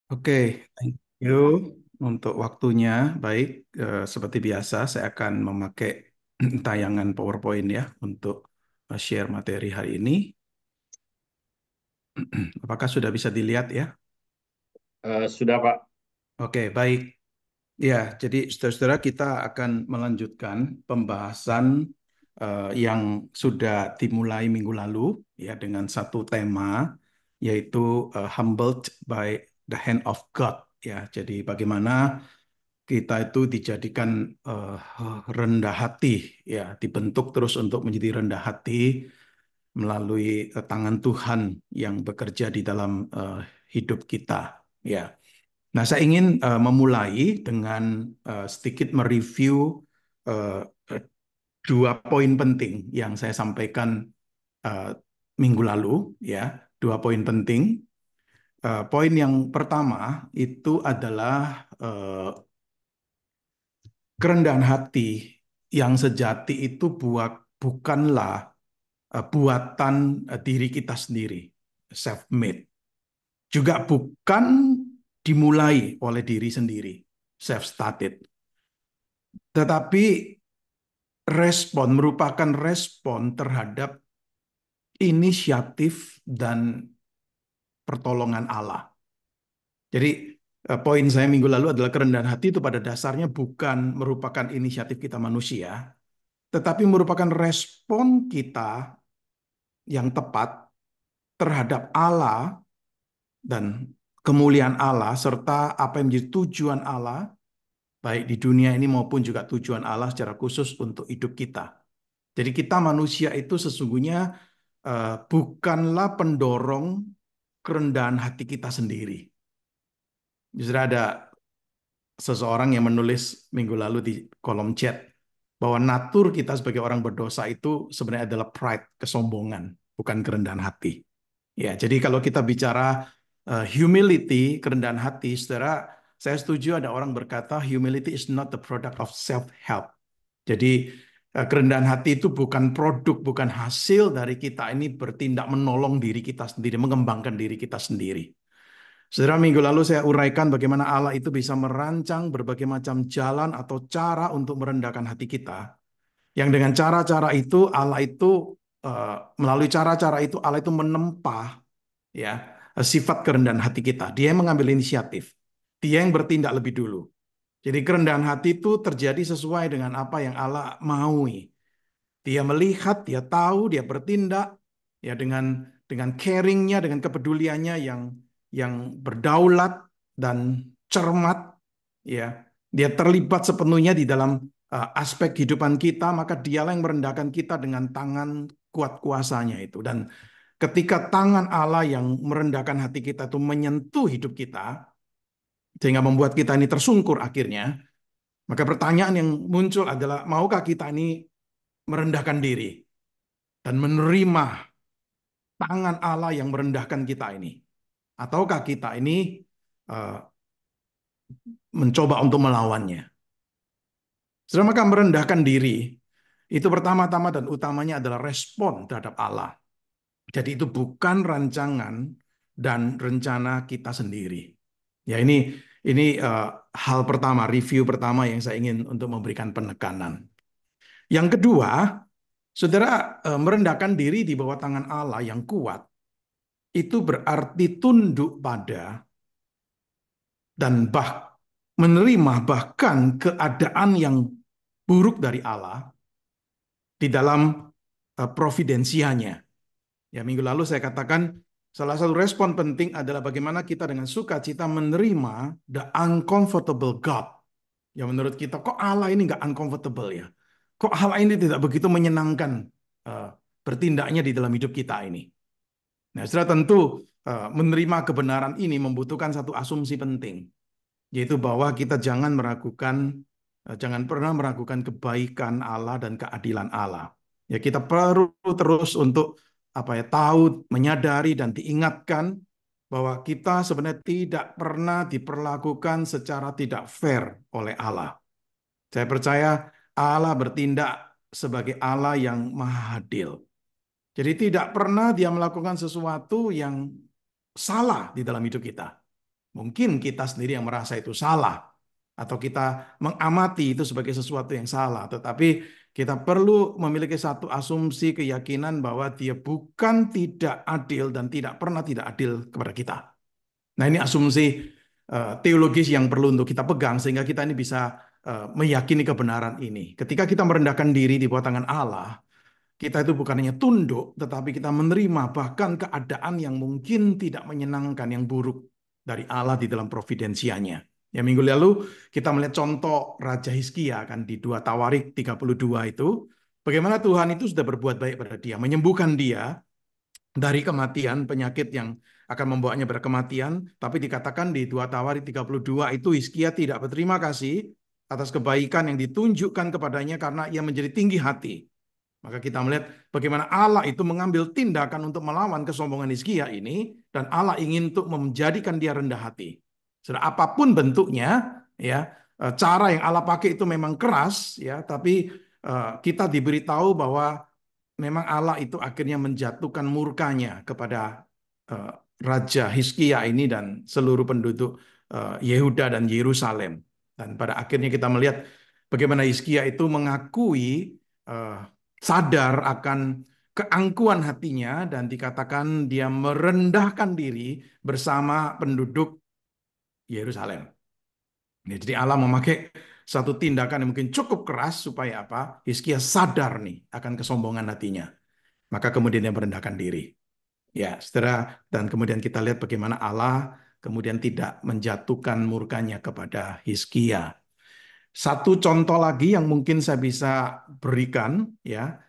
Oke, thank you untuk waktunya. Baik, seperti biasa saya akan memakai tayangan PowerPoint ya untuk share materi hari ini. Apakah sudah bisa dilihat ya? Sudah, Pak. Oke, baik. Ya, jadi saudara-saudara kita akan melanjutkan pembahasan yang sudah dimulai minggu lalu ya dengan satu tema yaitu humbled by the hand of God ya. Jadi bagaimana kita itu dijadikan eh, rendah hati ya, dibentuk terus untuk menjadi rendah hati melalui tangan Tuhan yang bekerja di dalam hidup kita ya. Nah, saya ingin memulai dengan sedikit mereview eh, eh, dua poin penting yang saya sampaikan eh, minggu lalu ya, dua poin penting. Poin yang pertama itu adalah kerendahan hati yang sejati itu bukanlah buatan diri kita sendiri, self-made. Juga bukan dimulai oleh diri sendiri, self-started. Tetapi merupakan respon terhadap inisiatif dan pertolongan Allah. Jadi poin saya minggu lalu adalah kerendahan hati itu pada dasarnya bukan merupakan inisiatif kita manusia, tetapi merupakan respon kita yang tepat terhadap Allah dan kemuliaan Allah serta apa yang menjadi tujuan Allah baik di dunia ini maupun juga tujuan Allah secara khusus untuk hidup kita. Jadi kita manusia itu sesungguhnya bukanlah pendorong kerendahan hati kita sendiri. Justru ada seseorang yang menulis minggu lalu di kolom chat bahwa natur kita sebagai orang berdosa itu sebenarnya adalah pride, kesombongan, bukan kerendahan hati. Ya, jadi kalau kita bicara humility, kerendahan hati, saudara, saya setuju ada orang berkata humility is not the product of self-help. Jadi kerendahan hati itu bukan produk, bukan hasil dari kita ini bertindak menolong diri kita sendiri, mengembangkan diri kita sendiri. Saudara, minggu lalu saya uraikan bagaimana Allah itu bisa merancang berbagai macam jalan atau cara untuk merendahkan hati kita. Yang dengan cara-cara itu Allah itu melalui cara-cara itu Allah itu menempa ya sifat kerendahan hati kita. Dia yang mengambil inisiatif. Dia yang bertindak lebih dulu. Jadi kerendahan hati itu terjadi sesuai dengan apa yang Allah maui. Dia melihat, dia tahu, dia bertindak ya dengan caringnya, dengan kepeduliannya yang berdaulat dan cermat ya. Dia terlibat sepenuhnya di dalam aspek kehidupan kita, maka dialah yang merendahkan kita dengan tangan kuat kuasanya itu. Dan ketika tangan Allah yang merendahkan hati kita itu menyentuh hidup kita, sehingga membuat kita ini tersungkur akhirnya, maka pertanyaan yang muncul adalah, maukah kita ini merendahkan diri dan menerima tangan Allah yang merendahkan kita ini? Ataukah kita ini uh, mencoba untuk melawannya? Saudara, maka merendahkan diri itu pertama-tama dan utamanya adalah respon terhadap Allah. Jadi itu bukan rancangan dan rencana kita sendiri. Ya ini hal pertama, review pertama yang saya ingin untuk memberikan penekanan. Yang kedua, saudara merendahkan diri di bawah tangan Allah yang kuat itu berarti tunduk pada dan menerima bahkan keadaan yang buruk dari Allah di dalam providensianya. Ya, minggu lalu saya katakan salah satu respon penting adalah bagaimana kita dengan sukacita menerima the uncomfortable God. Ya menurut kita, kok Allah ini nggak uncomfortable ya? Kok Allah ini tidak begitu menyenangkan uh, bertindaknya di dalam hidup kita ini? Nah, setelah tentu menerima kebenaran ini membutuhkan satu asumsi penting, yaitu bahwa kita jangan pernah meragukan kebaikan Allah dan keadilan Allah. Ya, kita perlu terus untuk apa ya tahu, menyadari dan diingatkan bahwa kita sebenarnya tidak pernah diperlakukan secara tidak fair oleh Allah. Saya percaya Allah bertindak sebagai Allah yang maha adil. Jadi tidak pernah dia melakukan sesuatu yang salah di dalam hidup kita. Mungkin kita sendiri yang merasa itu salah, atau kita mengamati itu sebagai sesuatu yang salah, tetapi kita perlu memiliki satu asumsi keyakinan bahwa dia bukan tidak adil dan tidak pernah tidak adil kepada kita. Nah, ini asumsi teologis yang perlu untuk kita pegang sehingga kita ini bisa meyakini kebenaran ini. Ketika kita merendahkan diri di bawah tangan Allah, kita itu bukan hanya tunduk, tetapi kita menerima bahkan keadaan yang mungkin tidak menyenangkan, yang buruk dari Allah di dalam providensianya. Ya, minggu lalu kita melihat contoh Raja Hizkia kan di 2 Tawarik 32 itu, bagaimana Tuhan itu sudah berbuat baik pada dia, menyembuhkan dia dari kematian, penyakit yang akan membawanya pada kematian, tapi dikatakan di 2 Tawarik 32 itu Hizkia tidak berterima kasih atas kebaikan yang ditunjukkan kepadanya karena ia menjadi tinggi hati. Maka kita melihat bagaimana Allah itu mengambil tindakan untuk melawan kesombongan Hizkia ini, dan Allah ingin untuk menjadikan dia rendah hati. Sudah apapun bentuknya, ya cara yang Allah pakai itu memang keras, ya, tapi kita diberitahu bahwa memang Allah itu akhirnya menjatuhkan murkanya kepada eh, Raja Hizkia ini dan seluruh penduduk Yehuda dan Yerusalem. Dan pada akhirnya kita melihat bagaimana Hizkia itu mengakui eh, sadar akan keangkuhan hatinya dan dikatakan dia merendahkan diri bersama penduduk Yerusalem. Ya, jadi Allah memakai satu tindakan yang mungkin cukup keras supaya apa? Hizkia sadar nih akan kesombongan hatinya. Maka kemudian dia merendahkan diri. Ya, saudara, dan kemudian kita lihat bagaimana Allah kemudian tidak menjatuhkan murkanya kepada Hizkia. Satu contoh lagi yang mungkin saya bisa berikan, ya,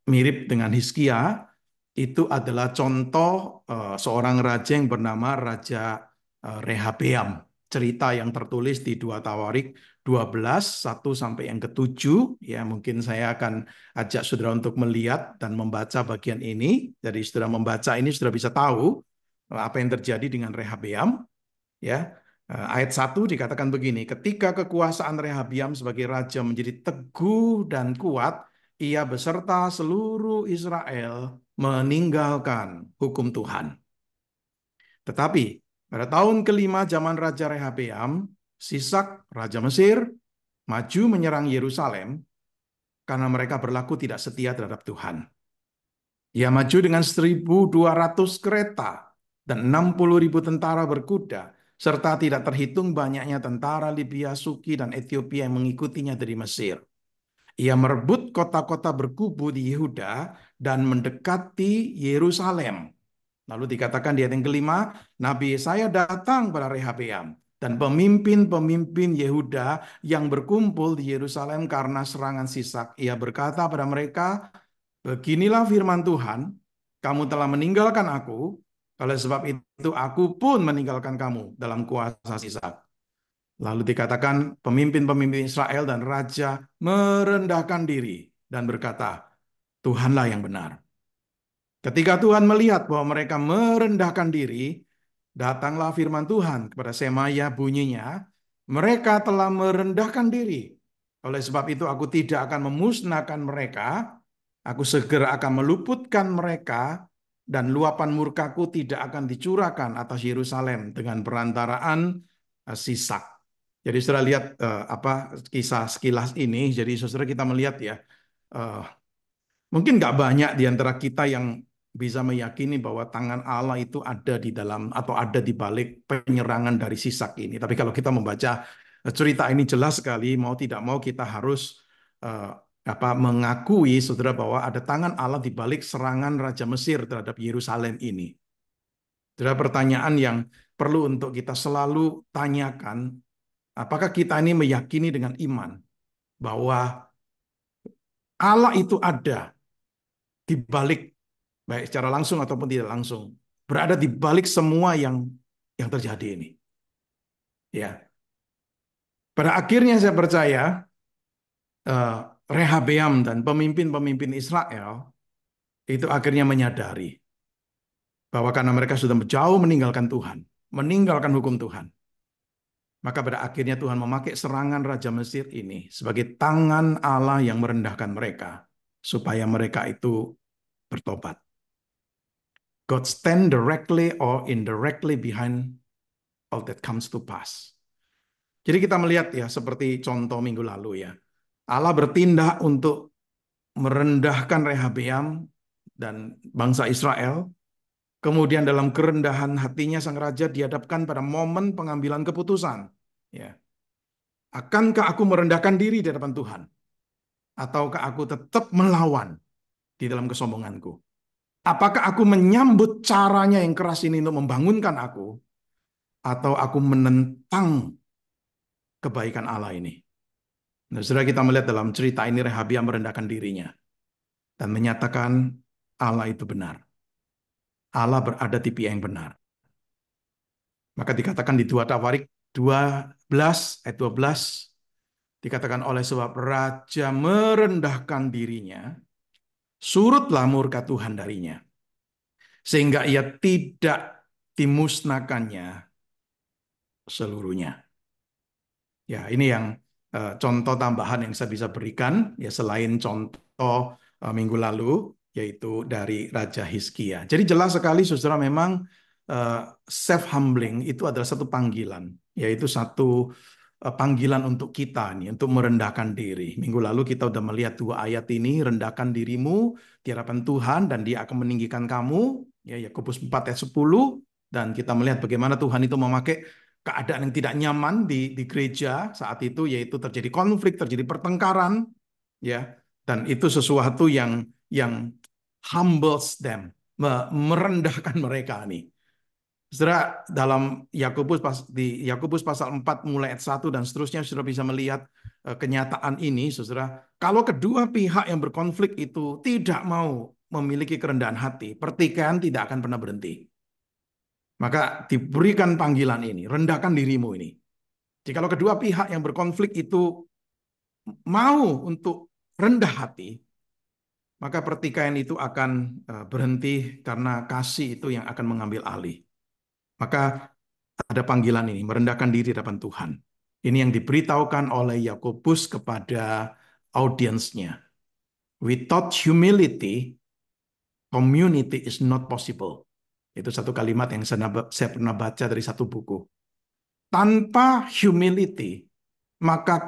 mirip dengan Hizkia, itu adalah contoh seorang raja yang bernama Raja Rehabeam. Cerita yang tertulis di 2 Tawarik 12, 1 sampai yang ke-7. Ya, mungkin saya akan ajak saudara untuk melihat dan membaca bagian ini. Jadi saudara membaca ini saudara bisa tahu apa yang terjadi dengan Rehabeam. Ya, ayat 1 dikatakan begini, ketika kekuasaan Rehabiam sebagai raja menjadi teguh dan kuat, ia beserta seluruh Israel meninggalkan hukum Tuhan. Tetapi pada tahun kelima zaman Raja Rehabeam, Sisak, Raja Mesir, maju menyerang Yerusalem karena mereka berlaku tidak setia terhadap Tuhan. Ia maju dengan 1.200 kereta dan 60.000 tentara berkuda, serta tidak terhitung banyaknya tentara Libya, Suki, dan Ethiopia yang mengikutinya dari Mesir. Ia merebut kota-kota berkubu di Yehuda dan mendekati Yerusalem. Lalu dikatakan di ayat yang kelima, Nabi Yesaya datang pada Rehabeam dan pemimpin-pemimpin Yehuda yang berkumpul di Yerusalem karena serangan Sisak. Ia berkata pada mereka, beginilah firman Tuhan, kamu telah meninggalkan aku, oleh sebab itu aku pun meninggalkan kamu dalam kuasa Sisak. Lalu dikatakan pemimpin-pemimpin Israel dan raja merendahkan diri dan berkata, Tuhanlah yang benar. Ketika Tuhan melihat bahwa mereka merendahkan diri, datanglah firman Tuhan kepada Semaya bunyinya, mereka telah merendahkan diri. Oleh sebab itu aku tidak akan memusnahkan mereka, aku segera akan meluputkan mereka, dan luapan murkaku tidak akan dicurahkan atas Yerusalem dengan perantaraan Sisak. Jadi saudara lihat apa kisah sekilas ini, jadi saudara kita melihat ya, eh, mungkin nggak banyak di antara kita yang bisa meyakini bahwa tangan Allah itu ada di dalam atau ada di balik penyerangan dari Sisak ini. Tapi kalau kita membaca cerita ini jelas sekali, mau tidak mau kita harus eh, mengakui saudara bahwa ada tangan Allah di balik serangan Raja Mesir terhadap Yerusalem ini. Saudara, pertanyaan yang perlu untuk kita selalu tanyakan, apakah kita ini meyakini dengan iman bahwa Allah itu ada di balik, baik secara langsung ataupun tidak langsung, berada di balik semua yang terjadi ini. Ya, pada akhirnya saya percaya eh, Rehabeam dan pemimpin-pemimpin Israel itu akhirnya menyadari bahwa karena mereka sudah jauh meninggalkan Tuhan, meninggalkan hukum Tuhan, maka pada akhirnya Tuhan memakai serangan Raja Mesir ini sebagai tangan Allah yang merendahkan mereka supaya mereka itu bertobat. God stand directly or indirectly behind all that comes to pass. Jadi kita melihat ya seperti contoh minggu lalu ya. Allah bertindak untuk merendahkan Rehabeam dan bangsa Israel. Kemudian dalam kerendahan hatinya sang raja dihadapkan pada momen pengambilan keputusan. Ya. Akankah aku merendahkan diri di hadapan Tuhan? Ataukah aku tetap melawan di dalam kesombonganku? Apakah aku menyambut caranya yang keras ini untuk membangunkan aku? Atau aku menentang kebaikan Allah ini? Nah, saudara, kita melihat dalam cerita ini Rehabiam merendahkan dirinya dan menyatakan Allah itu benar. Allah berada di pihak yang benar. Maka dikatakan di 2 Tawarik 12 ayat 12 dikatakan oleh sebab raja merendahkan dirinya, surutlah murka Tuhan darinya, sehingga ia tidak dimusnahkannya seluruhnya. Ya, ini yang contoh tambahan yang saya bisa berikan ya selain contoh minggu lalu yaitu dari Raja Hizkia. Jadi jelas sekali Saudara memang self humbling itu adalah satu panggilan, yaitu satu panggilan untuk kita nih untuk merendahkan diri. Minggu lalu kita udah melihat 2 ayat ini, rendahkan dirimu di hadapan Tuhan dan Dia akan meninggikan kamu, ya Yakobus 4 ayat 10, dan kita melihat bagaimana Tuhan itu memakai keadaan yang tidak nyaman di gereja saat itu, yaitu terjadi konflik, terjadi pertengkaran, ya, dan itu sesuatu yang humbles them, merendahkan mereka nih. Saudara, dalam di Yakobus pasal 4 mulai ayat 1 dan seterusnya Saudara bisa melihat kenyataan ini, Saudara. Kalau kedua pihak yang berkonflik itu tidak mau memiliki kerendahan hati, pertikaian tidak akan pernah berhenti. Maka diberikan panggilan ini, rendahkan dirimu ini. Jikalau kedua pihak yang berkonflik itu mau untuk rendah hati, maka pertikaian itu akan berhenti karena kasih itu yang akan mengambil alih. Maka ada panggilan ini, merendahkan diri di hadapan Tuhan. Ini yang diberitahukan oleh Yakobus kepada audiensnya. Without humility, community is not possible. Itu satu kalimat yang saya pernah baca dari satu buku. Tanpa humility, maka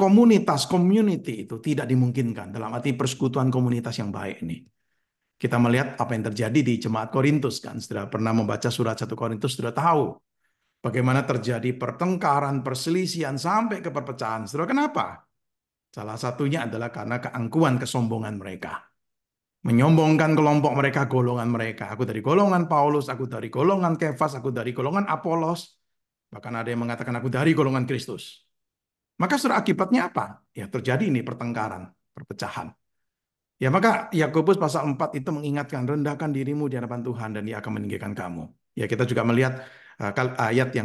community itu tidak dimungkinkan. Dalam arti persekutuan komunitas yang baik ini. Kita melihat apa yang terjadi di jemaat Korintus kan. Sudah pernah membaca surat 1 Korintus, sudah tahu bagaimana terjadi pertengkaran, perselisihan, sampai ke perpecahan. Saudara, kenapa? Salah satunya adalah karena keangkuhan, kesombongan mereka. Menyombongkan kelompok mereka, golongan mereka. Aku dari golongan Paulus, aku dari golongan Kefas, aku dari golongan Apolos. Bahkan ada yang mengatakan aku dari golongan Kristus. Maka saudara, akibatnya apa? Ya terjadi ini pertengkaran, perpecahan. Ya maka Yakobus pasal 4 itu mengingatkan, rendahkan dirimu di hadapan Tuhan dan Dia akan meninggikan kamu. Ya kita juga melihat ayat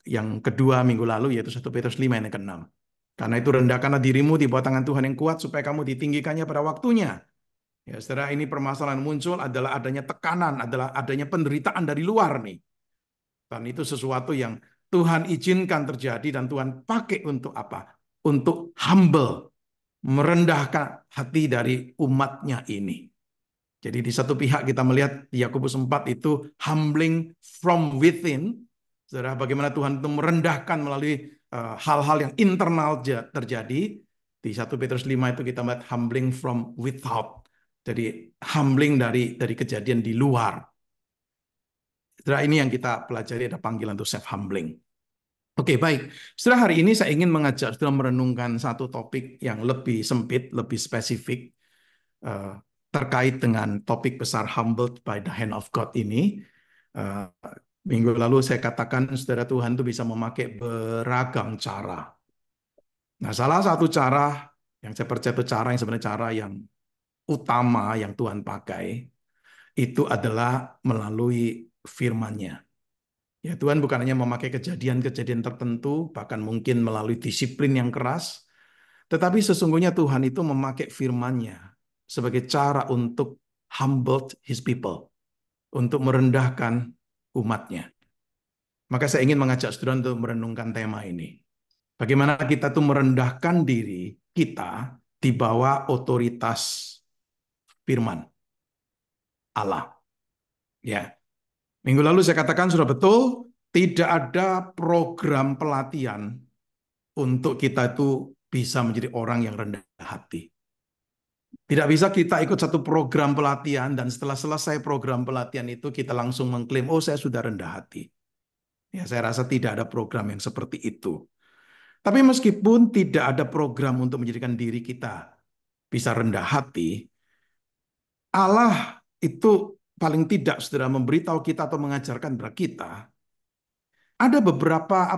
yang kedua minggu lalu, yaitu 1 Petrus 5 ayat ke-6. Karena itu rendahkanlah dirimu di bawah tangan Tuhan yang kuat supaya kamu ditinggikannya pada waktunya. Ya, saudara, ini permasalahan muncul adalah adanya tekanan, adalah adanya penderitaan dari luar nih. Dan itu sesuatu yang Tuhan izinkan terjadi dan Tuhan pakai untuk apa? Untuk humble, merendahkan hati dari umatnya ini. Jadi di satu pihak kita melihat di Yakobus 4 itu humbling from within. Saudara, bagaimana Tuhan itu merendahkan melalui hal-hal yang internal terjadi. Di 1 Petrus 5 itu kita melihat humbling from without. Jadi humbling dari kejadian di luar. Saudara, ini yang kita pelajari, ada panggilan untuk self humbling. Oke, baik. Setelah hari ini saya ingin mengajak saudara merenungkan satu topik yang lebih sempit, lebih spesifik eh, terkait dengan topik besar humbled by the hand of God ini. Eh, Minggu lalu saya katakan saudara, Tuhan itu bisa memakai beragam cara. Nah, salah satu cara yang saya percaya itu cara yang sebenarnya cara yang utama yang Tuhan pakai itu adalah melalui firman-Nya. Ya, Tuhan bukan hanya memakai kejadian-kejadian tertentu, bahkan mungkin melalui disiplin yang keras, tetapi sesungguhnya Tuhan itu memakai firman-Nya sebagai cara untuk humble His people, untuk merendahkan umatnya. Maka saya ingin mengajak saudara untuk merenungkan tema ini. Bagaimana kita tuh merendahkan diri kita di bawah otoritas firman Allah. Ya, minggu lalu saya katakan sudah betul, tidak ada program pelatihan untuk kita itu bisa menjadi orang yang rendah hati. Tidak bisa kita ikut satu program pelatihan dan setelah selesai program pelatihan itu kita langsung mengklaim, oh saya sudah rendah hati. Ya, saya rasa tidak ada program yang seperti itu. Tapi meskipun tidak ada program untuk menjadikan diri kita bisa rendah hati, Allah itu paling tidak saudara memberitahu kita atau mengajarkan kepada kita ada beberapa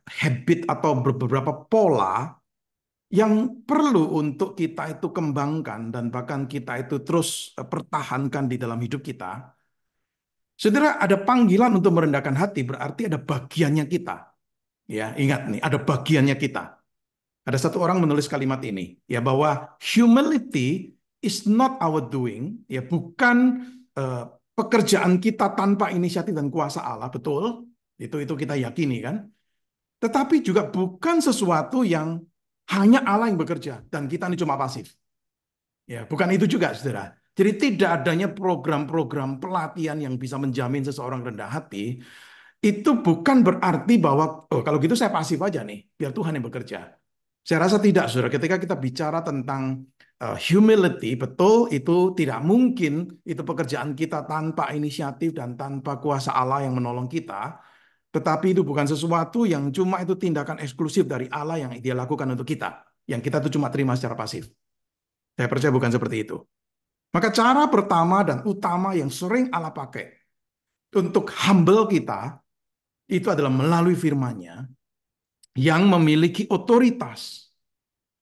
habit atau beberapa pola yang perlu untuk kita itu kembangkan dan bahkan kita itu terus pertahankan di dalam hidup kita. Saudara, ada panggilan untuk merendahkan hati berarti ada bagiannya kita. Ya, ingat nih, ada bagiannya kita. Ada satu orang menulis kalimat ini, ya bahwa humility is not our doing, ya bukan eh, pekerjaan kita tanpa inisiatif dan kuasa Allah, betul? Itu kita yakini kan? Tetapi juga bukan sesuatu yang hanya Allah yang bekerja dan kita ini cuma pasif. Ya, bukan itu juga, saudara. Jadi tidak adanya program-program pelatihan yang bisa menjamin seseorang rendah hati, itu bukan berarti bahwa, oh kalau gitu saya pasif aja nih, biar Tuhan yang bekerja. Saya rasa tidak, saudara. Ketika kita bicara tentang humility, betul itu tidak mungkin itu pekerjaan kita tanpa inisiatif dan tanpa kuasa Allah yang menolong kita. Tetapi itu bukan sesuatu yang cuma itu tindakan eksklusif dari Allah yang dia lakukan untuk kita. Yang kita itu cuma terima secara pasif. Saya percaya bukan seperti itu. Maka cara pertama dan utama yang sering Allah pakai untuk humble kita, itu adalah melalui firman-Nya yang memiliki otoritas.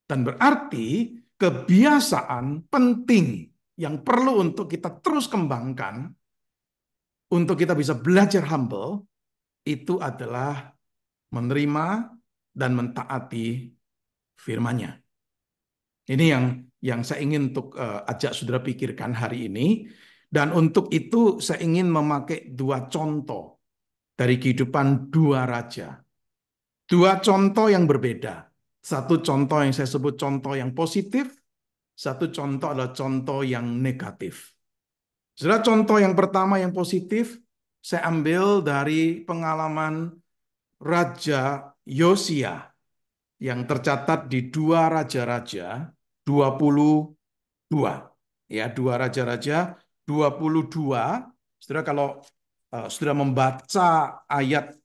Dan berarti kebiasaan penting yang perlu untuk kita terus kembangkan, untuk kita bisa belajar humble, itu adalah menerima dan mentaati firman-Nya. Ini yang saya ingin untuk ajak saudara pikirkan hari ini. Dan untuk itu saya ingin memakai dua contoh dari kehidupan dua raja. Dua contoh yang berbeda. Satu contoh yang saya sebut contoh yang positif, satu contoh adalah contoh yang negatif. Saudara, contoh yang pertama yang positif, saya ambil dari pengalaman Raja Yosia yang tercatat di dua raja-raja 22. Ya, dua raja-raja 22. Saudara, kalau saudara membaca ayat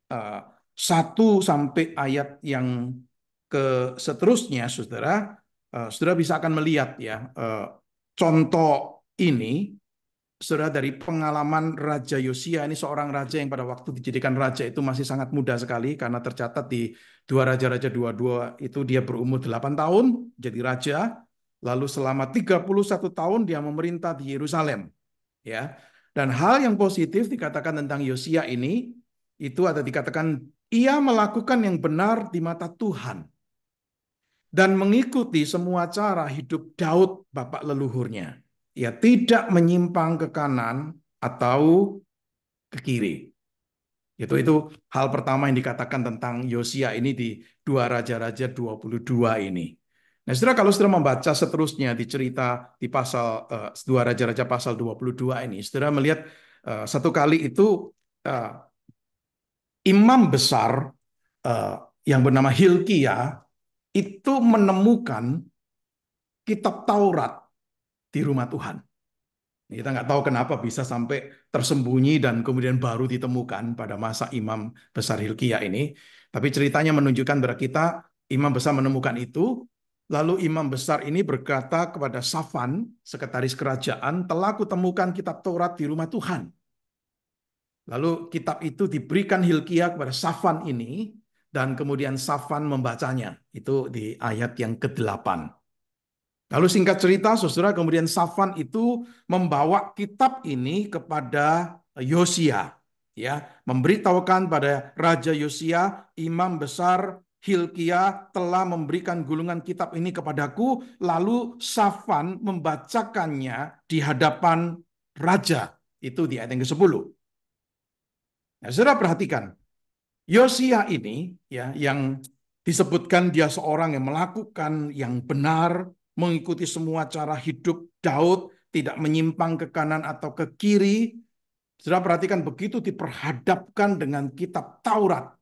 1 sampai ayat yang ke seterusnya, saudara, saudara bisa akan melihat ya contoh ini, saudara, dari pengalaman Raja Yosia. Ini seorang raja yang pada waktu dijadikan raja itu masih sangat muda sekali karena tercatat di dua raja-raja 22 itu dia berumur 8 tahun jadi raja, lalu selama 31 tahun dia memerintah di Yerusalem, ya. Dan hal yang positif dikatakan tentang Yosia ini itu ada dikatakan ia melakukan yang benar di mata Tuhan dan mengikuti semua cara hidup Daud bapak leluhurnya. Ia tidak menyimpang ke kanan atau ke kiri. Itu hal pertama yang dikatakan tentang Yosia ini di dua raja-raja 22 ini. Nah, saudara, kalau saudara membaca seterusnya di cerita di pasal dua raja-raja pasal 22 ini, saudara melihat satu kali itu uh, imam besar uh, yang bernama Hilkia itu menemukan kitab Taurat di rumah Tuhan. Kita nggak tahu kenapa bisa sampai tersembunyi dan kemudian baru ditemukan pada masa Imam Besar Hilkia ini. Tapi ceritanya menunjukkan kepada kita, Imam Besar menemukan itu, lalu Imam Besar ini berkata kepada Safan, sekretaris kerajaan, telah kutemukan kitab Taurat di rumah Tuhan. Lalu kitab itu diberikan Hilkia kepada Safan ini, dan kemudian Safan membacanya. Itu di ayat yang ke-8. Lalu singkat cerita, saudara, kemudian Safan itu membawa kitab ini kepada Yosia, ya, memberitahukan pada Raja Yosia, imam besar Hilkia telah memberikan gulungan kitab ini kepadaku, lalu Safan membacakannya di hadapan raja. Itu di ayat yang ke-10. Nah, saudara perhatikan, Yosia ini ya yang disebutkan dia seorang yang melakukan yang benar, mengikuti semua cara hidup Daud, tidak menyimpang ke kanan atau ke kiri. Saudara perhatikan begitu diperhadapkan dengan kitab Taurat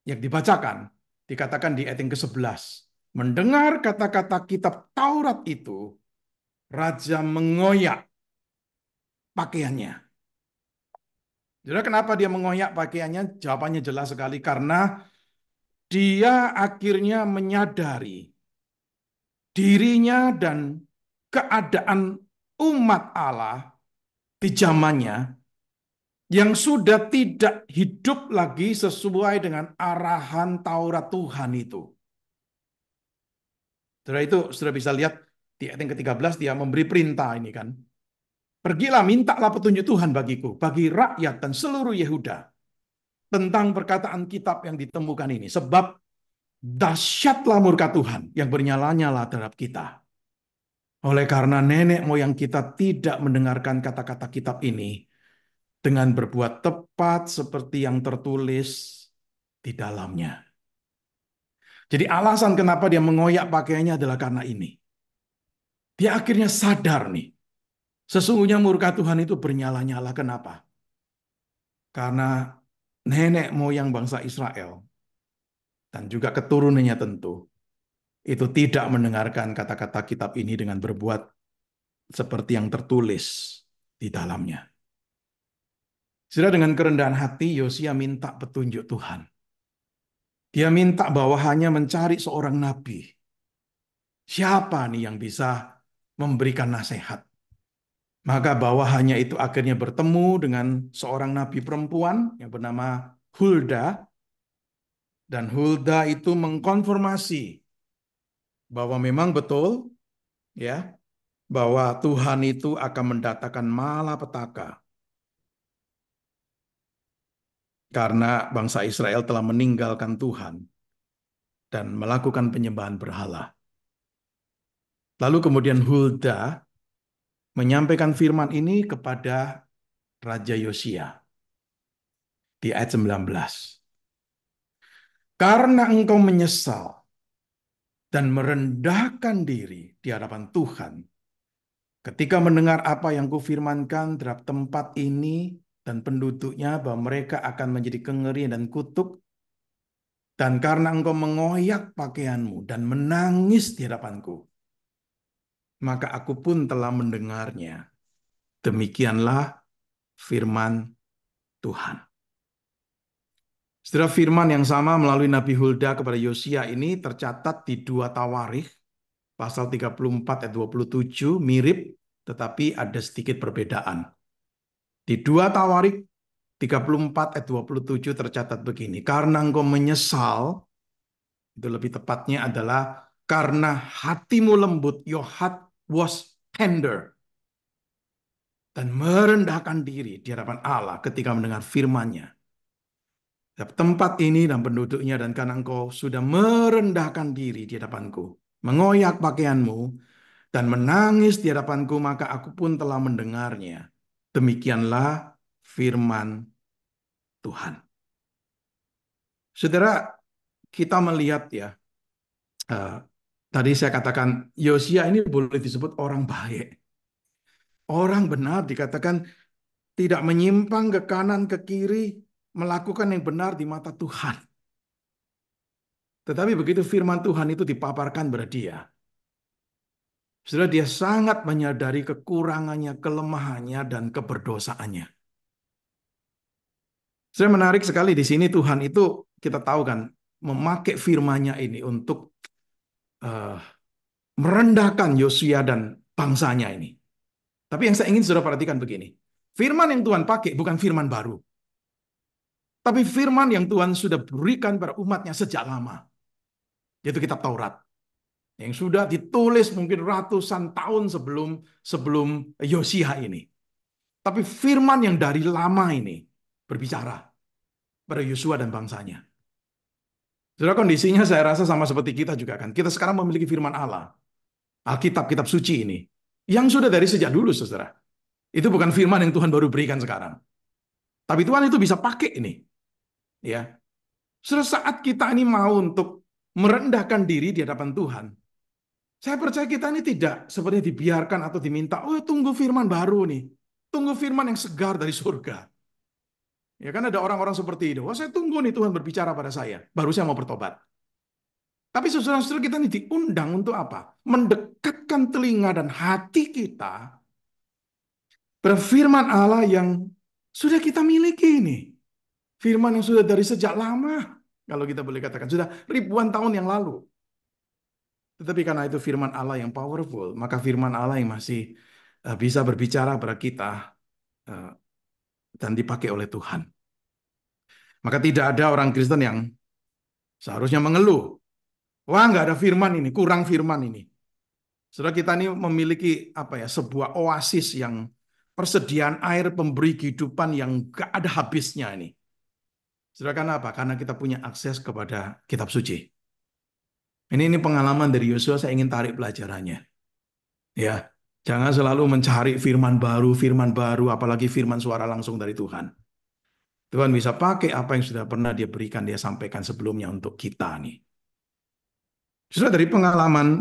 yang dibacakan, dikatakan di ayat yang ke-11. Mendengar kata-kata kitab Taurat itu, raja mengoyak pakaiannya. Saudara, kenapa dia mengoyak pakaiannya? Jawabannya jelas sekali, karena dia akhirnya menyadari dirinya dan keadaan umat Allah di zamannya yang sudah tidak hidup lagi sesuai dengan arahan Taurat Tuhan itu. Saudara, itu sudah bisa lihat di ayat yang ke-13 dia memberi perintah ini kan. Pergilah, mintalah petunjuk Tuhan bagiku, bagi rakyat dan seluruh Yehuda tentang perkataan kitab yang ditemukan ini. Sebab dahsyatlah murka Tuhan yang bernyala-nyala terhadap kita. Oleh karena nenek moyang kita tidak mendengarkan kata-kata kitab ini dengan berbuat tepat seperti yang tertulis di dalamnya. Jadi alasan kenapa dia mengoyak pakaiannya adalah karena ini. Dia akhirnya sadar nih. Sesungguhnya murka Tuhan itu bernyala-nyala. Kenapa? Karena nenek moyang bangsa Israel dan juga keturunannya tentu itu tidak mendengarkan kata-kata kitab ini dengan berbuat seperti yang tertulis di dalamnya. Sudah dengan kerendahan hati Yosia minta petunjuk Tuhan. Dia minta bawahannya mencari seorang nabi. Siapa nih yang bisa memberikan nasihat? Maka bawahannya itu akhirnya bertemu dengan seorang nabi perempuan yang bernama Hulda. Dan Hulda itu mengkonfirmasi bahwa memang betul ya bahwa Tuhan itu akan mendatangkan malapetaka karena bangsa Israel telah meninggalkan Tuhan dan melakukan penyembahan berhala. Lalu kemudian Hulda menyampaikan firman ini kepada Raja Yosia di ayat 19. Karena engkau menyesal dan merendahkan diri di hadapan Tuhan, ketika mendengar apa yang kufirmankan terhadap tempat ini dan penduduknya bahwa mereka akan menjadi kengerian dan kutuk, dan karena engkau mengoyak pakaianmu dan menangis di hadapanku, maka aku pun telah mendengarnya. Demikianlah firman Tuhan. Setelah firman yang sama melalui Nabi Hulda kepada Yosia ini tercatat di 2 Tawarikh pasal 34 ayat 27, mirip tetapi ada sedikit perbedaan. Di 2 Tawarikh 34 ayat 27 tercatat begini, karena engkau menyesal, itu lebih tepatnya adalah karena hatimu lembut, your heart was tender, dan merendahkan diri di hadapan Allah ketika mendengar firman-Nya. Tempat ini dan penduduknya, dan karena engkau sudah merendahkan diri di hadapanku, mengoyak pakaianmu, dan menangis di hadapanku, maka aku pun telah mendengarnya. Demikianlah firman Tuhan. Saudara, kita melihat ya, eh, tadi saya katakan Yosia ini boleh disebut orang baik. Orang benar dikatakan tidak menyimpang ke kanan ke kiri, melakukan yang benar di mata Tuhan. Tetapi begitu firman Tuhan itu dipaparkan pada dia, sudah dia sangat menyadari kekurangannya, kelemahannya, dan keberdosaannya. Saya menarik sekali di sini Tuhan itu kita tahu kan memakai firman-Nya ini untuk eh, merendahkan Yosia dan bangsanya ini. Tapi yang saya ingin saudara perhatikan begini. Firman yang Tuhan pakai bukan firman baru. Tapi firman yang Tuhan sudah berikan pada umatnya sejak lama. Yaitu kitab Taurat. Yang sudah ditulis mungkin ratusan tahun sebelum sebelum Yosia ini. Tapi firman yang dari lama ini berbicara pada Yosua dan bangsanya. Saudara, kondisinya saya rasa sama seperti kita juga kan. Kita sekarang memiliki firman Allah. Alkitab, kitab suci ini. Yang sudah dari sejak dulu, saudara. Itu bukan firman yang Tuhan baru berikan sekarang. Tapi Tuhan itu bisa pakai ini. Ya. Saat kita ini mau untuk merendahkan diri di hadapan Tuhan, saya percaya kita ini tidak seperti dibiarkan atau diminta, oh tunggu firman baru nih. tunggu firman yang segar dari surga. Ya kan ada orang-orang seperti itu. Wah, saya tunggu nih Tuhan berbicara pada saya, baru saya mau bertobat. Tapi saudara-saudara, kita ini diundang untuk apa? Mendekatkan telinga dan hati kita berfirman Allah yang sudah kita miliki ini. Firman yang sudah dari sejak lama. Kalau kita boleh katakan, sudah ribuan tahun yang lalu. Tetapi karena itu firman Allah yang powerful, maka firman Allah yang masih bisa berbicara pada kita eh, dan dipakai oleh Tuhan. Maka tidak ada orang Kristen yang seharusnya mengeluh. Wah, nggak ada firman ini, kurang firman ini. Saudara, kita ini memiliki apa ya, sebuah oasis yang persediaan air pemberi kehidupan yang nggak ada habisnya ini. Saudara, karena apa? Karena kita punya akses kepada kitab suci. Ini pengalaman dari Yosua, saya ingin tarik pelajarannya. Ya, jangan selalu mencari firman baru, apalagi firman suara langsung dari Tuhan. Tuhan bisa pakai apa yang sudah pernah dia berikan, dia sampaikan sebelumnya untuk kita nih. Sudah dari pengalaman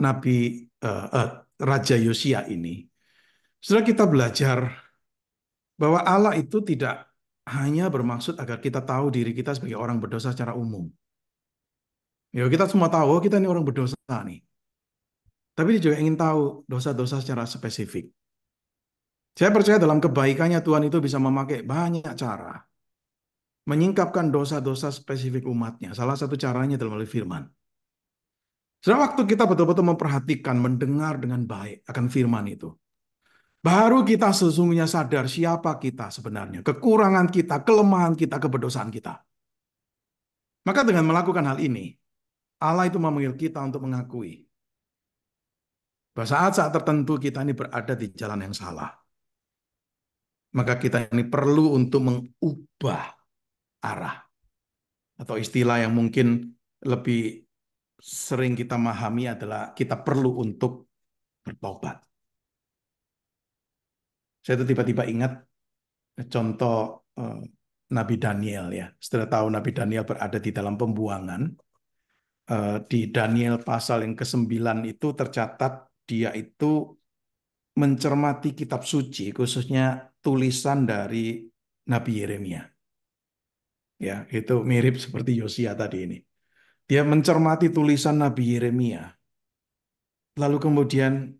Raja Yosia ini, sudah kita belajar bahwa Allah itu tidak hanya bermaksud agar kita tahu diri kita sebagai orang berdosa secara umum. Ya, kita semua tahu kita ini orang berdosa nih. Tapi dia juga ingin tahu dosa-dosa secara spesifik. Saya percaya dalam kebaikannya Tuhan itu bisa memakai banyak cara menyingkapkan dosa-dosa spesifik umatnya. Salah satu caranya adalah melalui firman. Setelah waktu kita betul-betul memperhatikan, mendengar dengan baik akan firman itu, baru kita sesungguhnya sadar siapa kita sebenarnya, kekurangan kita, kelemahan kita, keberdosaan kita. Maka dengan melakukan hal ini, Allah itu memanggil kita untuk mengakui bahwa saat-saat tertentu kita ini berada di jalan yang salah. Maka kita ini perlu untuk mengubah arah. Atau istilah yang mungkin lebih sering kita memahami adalah kita perlu untuk bertobat. Saya itu tiba-tiba ingat contoh Nabi Daniel ya. Setelah tahu Nabi Daniel berada di dalam pembuangan, di Daniel pasal yang ke-9 itu tercatat dia itu mencermati kitab suci, khususnya tulisan dari Nabi Yeremia. Ya, itu mirip seperti Yosia tadi ini. Dia mencermati tulisan Nabi Yeremia. Lalu kemudian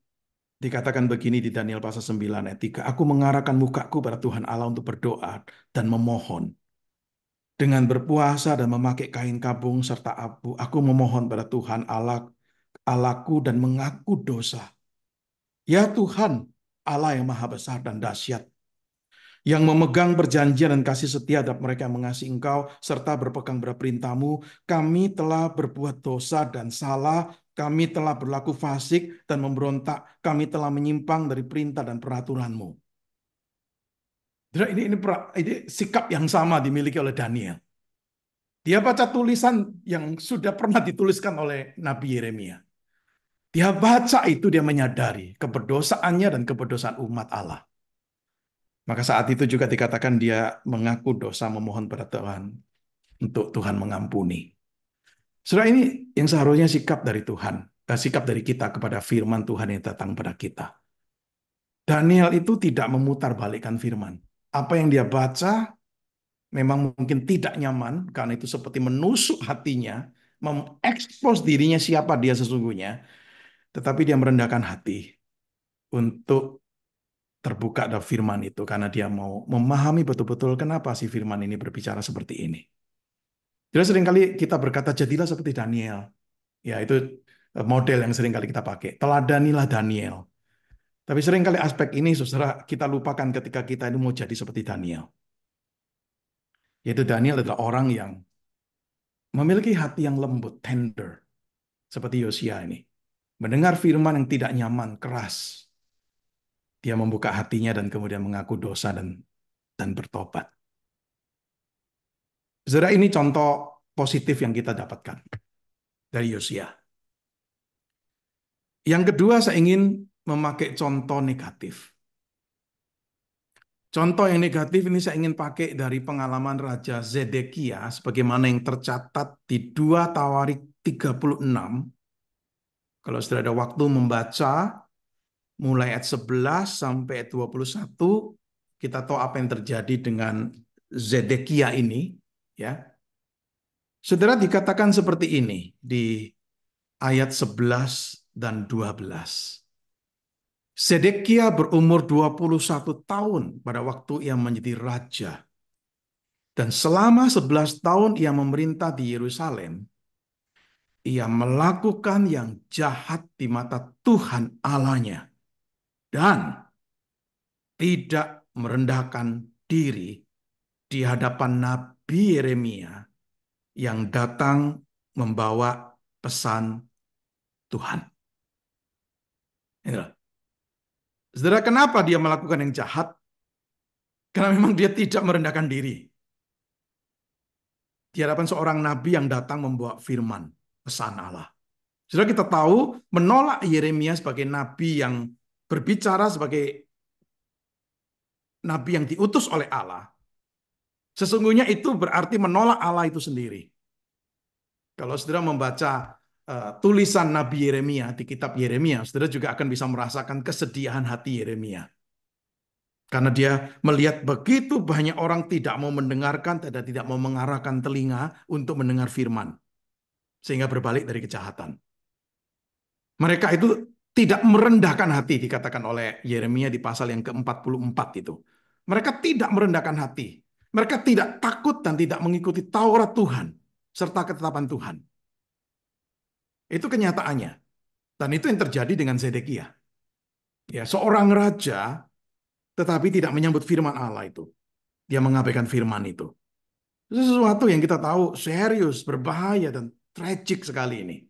dikatakan begini di Daniel pasal 9 ayat 3, aku mengarahkan mukaku pada Tuhan Allah untuk berdoa dan memohon. Dengan berpuasa dan memakai kain kabung serta abu, aku memohon pada Tuhan Allah, Allahku dan mengaku dosa. Ya Tuhan, Allah yang maha besar dan dahsyat, yang memegang perjanjian dan kasih setia terhadap mereka yang mengasihi Engkau, serta berpegang pada perintah-Mu, kami telah berbuat dosa dan salah, kami telah berlaku fasik dan memberontak, kami telah menyimpang dari perintah dan peraturan-Mu. Ini sikap yang sama dimiliki oleh Daniel. Dia baca tulisan yang sudah pernah dituliskan oleh Nabi Yeremia. Dia baca itu, dia menyadari keberdosaannya dan keberdosaan umat Allah. Maka saat itu juga dikatakan dia mengaku dosa, memohon pada Tuhan untuk Tuhan mengampuni. Saudara, ini yang seharusnya sikap dari Tuhan, sikap dari kita kepada firman Tuhan yang datang pada kita. Daniel itu tidak memutarbalikkan firman. Apa yang dia baca memang mungkin tidak nyaman, karena itu seperti menusuk hatinya, mengekspos dirinya siapa dia sesungguhnya, tetapi dia merendahkan hati untuk terbuka dalam firman itu, karena dia mau memahami betul-betul kenapa si firman ini berbicara seperti ini. Jadi seringkali kita berkata, jadilah seperti Daniel. Ya, itu model yang seringkali kita pakai. Teladanilah Daniel. Tapi seringkali aspek ini, saudara, kita lupakan ketika kita ini mau jadi seperti Daniel. Yaitu Daniel adalah orang yang memiliki hati yang lembut, tender, seperti Yosia ini. Mendengar firman yang tidak nyaman, keras. Dia membuka hatinya dan kemudian mengaku dosa dan bertobat. Saudara, ini contoh positif yang kita dapatkan dari Yosia. Yang kedua, saya ingin memakai contoh negatif. Contoh yang negatif ini saya ingin pakai dari pengalaman Raja Zedekia, sebagaimana yang tercatat di 2 Tawarik 36. Kalau sudah ada waktu membaca, mulai ayat 11 sampai ayat 21, kita tahu apa yang terjadi dengan Zedekia ini, ya. Saudara, dikatakan seperti ini di ayat 11 dan 12. Zedekia berumur 21 tahun pada waktu ia menjadi raja. Dan selama 11 tahun ia memerintah di Yerusalem, ia melakukan yang jahat di mata Tuhan Allahnya dan tidak merendahkan diri di hadapan Nabi Yeremia yang datang membawa pesan Tuhan. Inilah. Saudara, kenapa dia melakukan yang jahat? Karena memang dia tidak merendahkan diri di hadapan seorang nabi yang datang membawa firman, pesan Allah. Saudara, kita tahu menolak Yeremia sebagai nabi yang berbicara sebagai nabi yang diutus oleh Allah. Sesungguhnya itu berarti menolak Allah itu sendiri. Kalau saudara membaca tulisan Nabi Yeremia di kitab Yeremia, saudara juga akan bisa merasakan kesedihan hati Yeremia. Karena dia melihat begitu banyak orang tidak mau mendengarkan dan tidak mau mengarahkan telinga untuk mendengar firman. Sehingga berbalik dari kejahatan. Mereka itu tidak merendahkan hati, dikatakan oleh Yeremia di pasal yang ke-44 itu. Mereka tidak merendahkan hati. Mereka tidak takut dan tidak mengikuti Taurat Tuhan serta ketetapan Tuhan. Itu kenyataannya. Dan itu yang terjadi dengan Zedekia. Ya, seorang raja tetapi tidak menyambut firman Allah itu. Dia mengabaikan firman itu. Itu sesuatu yang kita tahu serius, berbahaya, dan tragik sekali ini.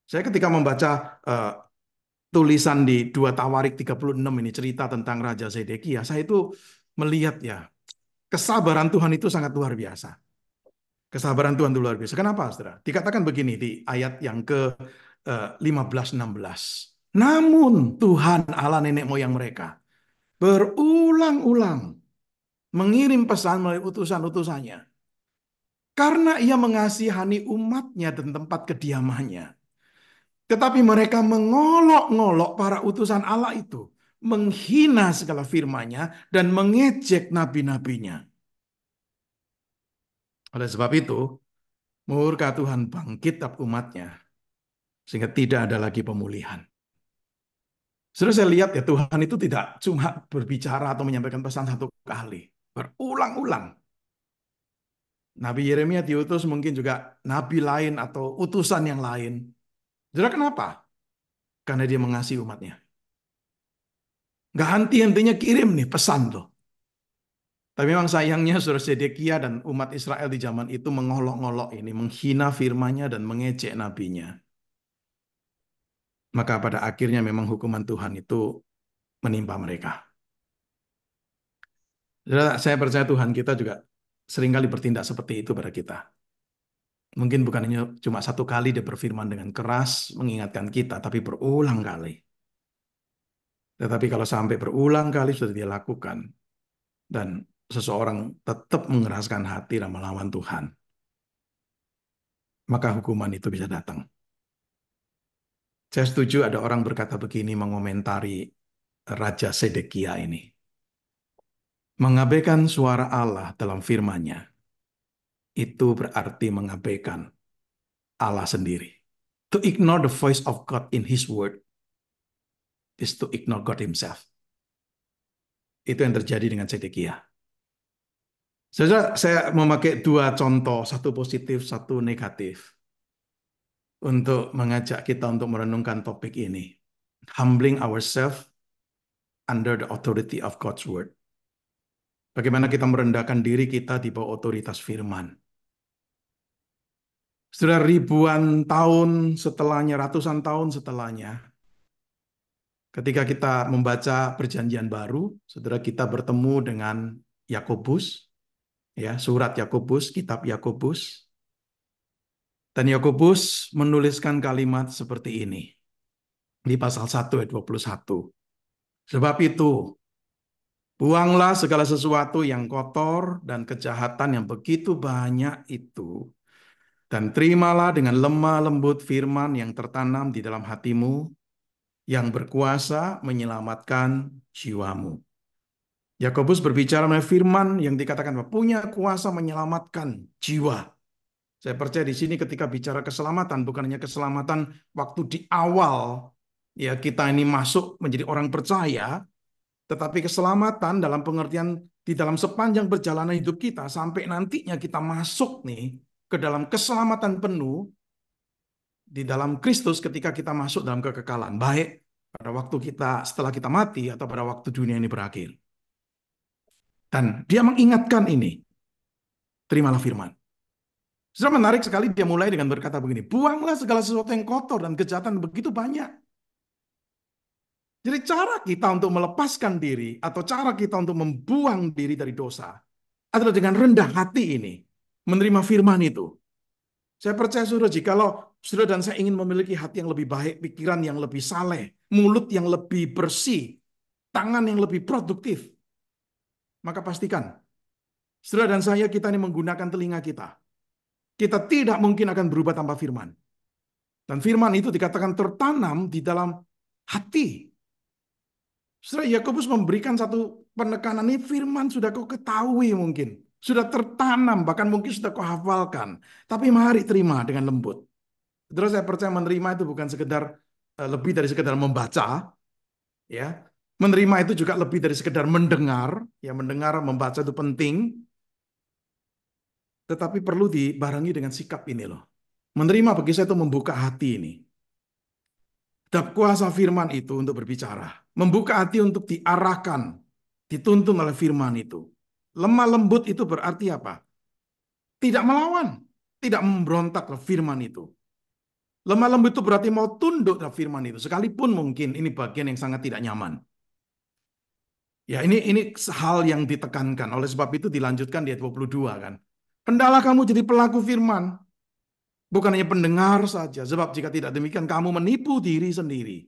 Saya ketika membaca tulisan di 2 Tawarik 36 ini, cerita tentang Raja Zedekia, saya itu melihat ya, kesabaran Tuhan itu sangat luar biasa. Kesabaran Tuhan itu luar biasa. Kenapa, saudara? Dikatakan begini di ayat yang ke 15-16. Namun Tuhan Allah nenek moyang mereka berulang-ulang mengirim pesan melalui utusan-utusannya. Karena ia mengasihani umatnya dan tempat kediamannya. Tetapi mereka mengolok-ngolok para utusan Allah itu. Menghina segala firman-Nya dan mengejek nabi-nabinya. Oleh sebab itu, murka Tuhan bangkit atas umatnya. Sehingga tidak ada lagi pemulihan. Sudah saya lihat ya, Tuhan itu tidak cuma berbicara atau menyampaikan pesan satu kali. Berulang-ulang. Nabi Yeremia diutus, mungkin juga nabi lain atau utusan yang lain. Saudara, kenapa? Karena dia mengasihi umatnya. Nggak henti-hentinya kirim nih pesan tuh. Tapi memang sayangnya Saudara, Zedekia dan umat Israel di zaman itu mengolok-ngolok ini, menghina firman-Nya dan mengejek nabinya. Maka pada akhirnya memang hukuman Tuhan itu menimpa mereka. Saudara, saya percaya Tuhan kita juga seringkali bertindak seperti itu pada kita. Mungkin bukan hanya cuma satu kali dia berfirman dengan keras mengingatkan kita, tapi berulang kali. Tetapi kalau sampai berulang kali sudah dia lakukan, dan seseorang tetap mengeraskan hati dan melawan Tuhan, maka hukuman itu bisa datang. Saya setuju ada orang berkata begini mengomentari Raja Zedekia ini. Mengabaikan suara Allah dalam firman-Nya, itu berarti mengabaikan Allah sendiri. To ignore the voice of God in His word is to ignore God Himself. Itu yang terjadi dengan Zedekia. Saya memakai dua contoh, satu positif, satu negatif, untuk mengajak kita untuk merenungkan topik ini. Humbling ourselves under the authority of God's word. Bagaimana kita merendahkan diri kita di bawah otoritas firman. Sudah ribuan tahun setelahnya, ratusan tahun setelahnya, ketika kita membaca Perjanjian Baru, saudara, kita bertemu dengan Yakobus, ya, surat Yakobus, kitab Yakobus. Dan Yakobus menuliskan kalimat seperti ini di pasal 1 ayat 21. Sebab itu, buanglah segala sesuatu yang kotor dan kejahatan yang begitu banyak itu, dan terimalah dengan lemah lembut firman yang tertanam di dalam hatimu, yang berkuasa menyelamatkan jiwamu. Yakobus berbicara mengenai firman yang dikatakan bahwa punya kuasa menyelamatkan jiwa. Saya percaya di sini ketika bicara keselamatan, bukan hanya keselamatan waktu di awal ya kita ini masuk menjadi orang percaya, tetapi keselamatan dalam pengertian di dalam sepanjang perjalanan hidup kita sampai nantinya kita masuk nih ke dalam keselamatan penuh di dalam Kristus ketika kita masuk dalam kekekalan, baik pada waktu kita setelah kita mati atau pada waktu dunia ini berakhir. Dan dia mengingatkan ini, terimalah firman. Sudah menarik sekali dia mulai dengan berkata begini, buanglah segala sesuatu yang kotor dan kejahatan begitu banyak. Jadi cara kita untuk melepaskan diri atau cara kita untuk membuang diri dari dosa adalah dengan rendah hati ini, menerima firman itu. Saya percaya saudara, jikalau saudara dan saya ingin memiliki hati yang lebih baik, pikiran yang lebih saleh, mulut yang lebih bersih, tangan yang lebih produktif, maka pastikan saudara dan saya kita ini menggunakan telinga kita. Kita tidak mungkin akan berubah tanpa firman. Dan firman itu dikatakan tertanam di dalam hati. Saudara, Yakobus memberikan satu penekanan ini, firman sudah kau ketahui mungkin. Sudah tertanam, bahkan mungkin sudah kau hafalkan. Tapi mari terima dengan lembut. Terus saya percaya menerima itu bukan sekedar lebih dari sekedar membaca, ya. Menerima itu juga lebih dari sekedar mendengar, ya mendengar, membaca itu penting, tetapi perlu dibarengi dengan sikap ini loh. Menerima bagi saya itu membuka hati ini. Dan kuasa firman itu untuk berbicara. Membuka hati untuk diarahkan, dituntun oleh firman itu. Lemah lembut itu berarti apa? Tidak melawan, tidak memberontak firman itu. Lemah lembut itu berarti mau tunduk terhadap firman itu. Sekalipun mungkin ini bagian yang sangat tidak nyaman. Ya, ini hal yang ditekankan. Oleh sebab itu dilanjutkan di ayat 22 kan. Hendaklah kamu jadi pelaku firman, bukan hanya pendengar saja. Sebab jika tidak demikian kamu menipu diri sendiri.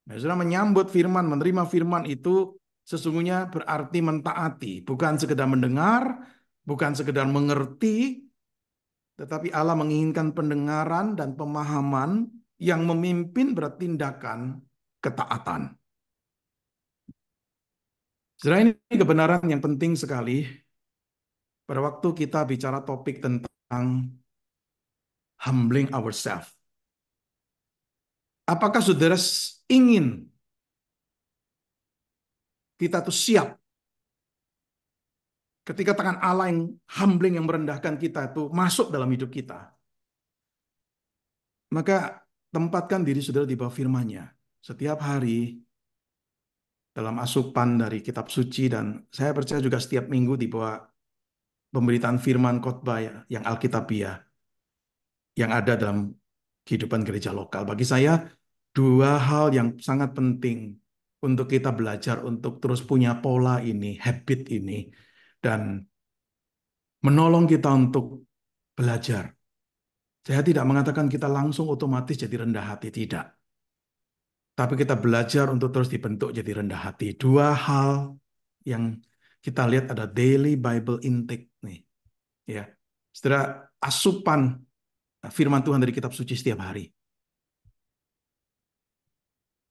Nah, saudara menyambut firman, menerima firman itu sesungguhnya berarti mentaati. Bukan sekedar mendengar, bukan sekedar mengerti, tetapi Allah menginginkan pendengaran dan pemahaman yang memimpin bertindakan ketaatan. Saudara, ini kebenaran yang penting sekali pada waktu kita bicara topik tentang humbling ourselves. Apakah saudara ingin kita tuh siap ketika tangan Allah yang humbling, yang merendahkan kita itu masuk dalam hidup kita? Maka tempatkan diri saudara di bawah firman-Nya. Setiap hari dalam asupan dari kitab suci dan saya percaya juga setiap minggu di bawah pemberitaan firman khotbah yang Alkitabiah yang ada dalam kehidupan gereja lokal. Bagi saya dua hal yang sangat penting untuk kita belajar untuk terus punya pola ini, habit ini, dan menolong kita untuk belajar. Saya tidak mengatakan kita langsung otomatis jadi rendah hati, tidak. Tapi kita belajar untuk terus dibentuk jadi rendah hati. Dua hal yang kita lihat ada daily Bible intake nih, ya. Setelah asupan firman Tuhan dari kitab suci setiap hari.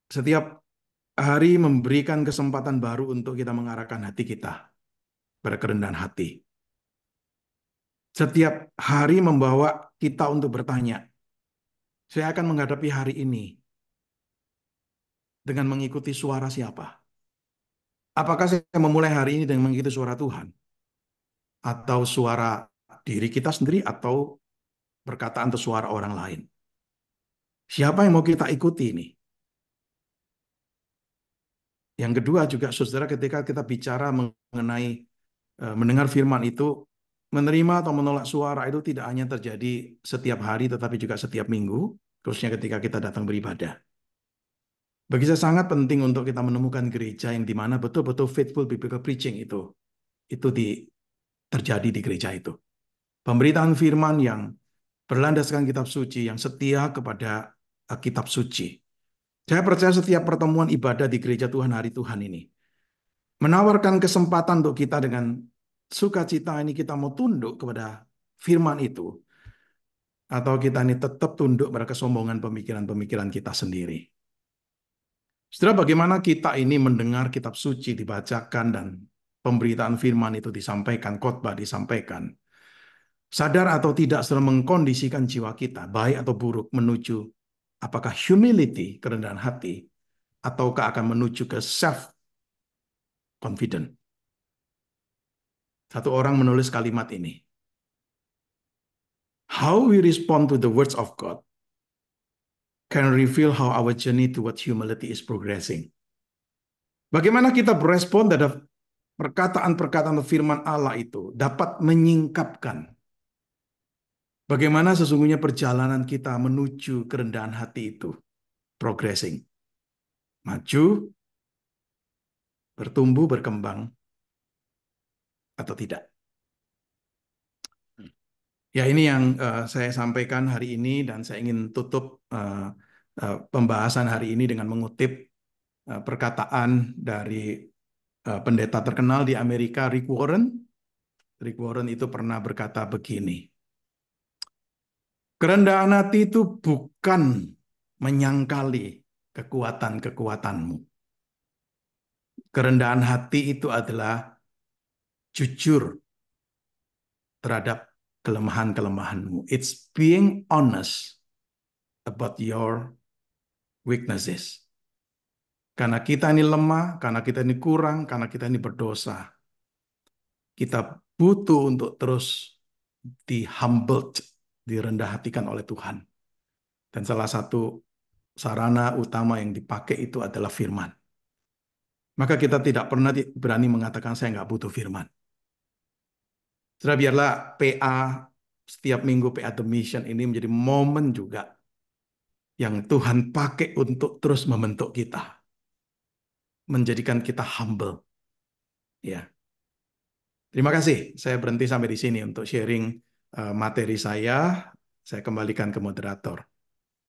Setiap hari memberikan kesempatan baru untuk kita mengarahkan hati kita pada kerendahan hati. Setiap hari membawa kita untuk bertanya, saya akan menghadapi hari ini dengan mengikuti suara siapa? Apakah saya memulai hari ini dengan mengikuti suara Tuhan? Atau suara diri kita sendiri atau perkataan atau suara orang lain? Siapa yang mau kita ikuti ini? Yang kedua juga saudara ketika kita bicara mengenai mendengar firman itu, menerima atau menolak suara itu tidak hanya terjadi setiap hari tetapi juga setiap minggu, khususnya ketika kita datang beribadah. Bagi saya sangat penting untuk kita menemukan gereja yang di mana betul-betul faithful biblical preaching itu terjadi di gereja itu. Pemberitaan firman yang berlandaskan kitab suci, yang setia kepada kitab suci. Saya percaya setiap pertemuan ibadah di gereja Tuhan hari Tuhan ini menawarkan kesempatan untuk kita dengan sukacita ini kita mau tunduk kepada firman itu, atau kita ini tetap tunduk pada kesombongan pemikiran-pemikiran kita sendiri. Saudara, bagaimana kita ini mendengar kitab suci dibacakan dan pemberitaan firman itu disampaikan, khotbah disampaikan. Sadar atau tidak, saudara, mengkondisikan jiwa kita, baik atau buruk, menuju apakah humility, kerendahan hati, ataukah akan menuju ke self-confident. Satu orang menulis kalimat ini. How we respond to the words of God can reveal how our journey towards humility is progressing. Bagaimana kita berespon terhadap perkataan-perkataan firman Allah itu dapat menyingkapkan bagaimana sesungguhnya perjalanan kita menuju kerendahan hati itu progressing. Maju, bertumbuh, berkembang, atau tidak. Ya, ini yang saya sampaikan hari ini dan saya ingin tutup pembahasan hari ini dengan mengutip perkataan dari pendeta terkenal di Amerika, Rick Warren. Rick Warren itu pernah berkata begini, kerendahan hati itu bukan menyangkali kekuatan-kekuatanmu. Kerendahan hati itu adalah jujur terhadap kelemahan-kelemahanmu. It's being honest about your weaknesses. Karena kita ini lemah, karena kita ini kurang, karena kita ini berdosa. Kita butuh untuk terus di-humbled, direndah hatikan oleh Tuhan. Dan salah satu sarana utama yang dipakai itu adalah firman. Maka kita tidak pernah berani mengatakan saya nggak butuh firman. Sudah biarlah PA, setiap minggu PA The Mission ini menjadi momen juga yang Tuhan pakai untuk terus membentuk kita. Menjadikan kita humble. Ya. Terima kasih. Saya berhenti sampai di sini untuk sharing materi saya. Saya kembalikan ke moderator.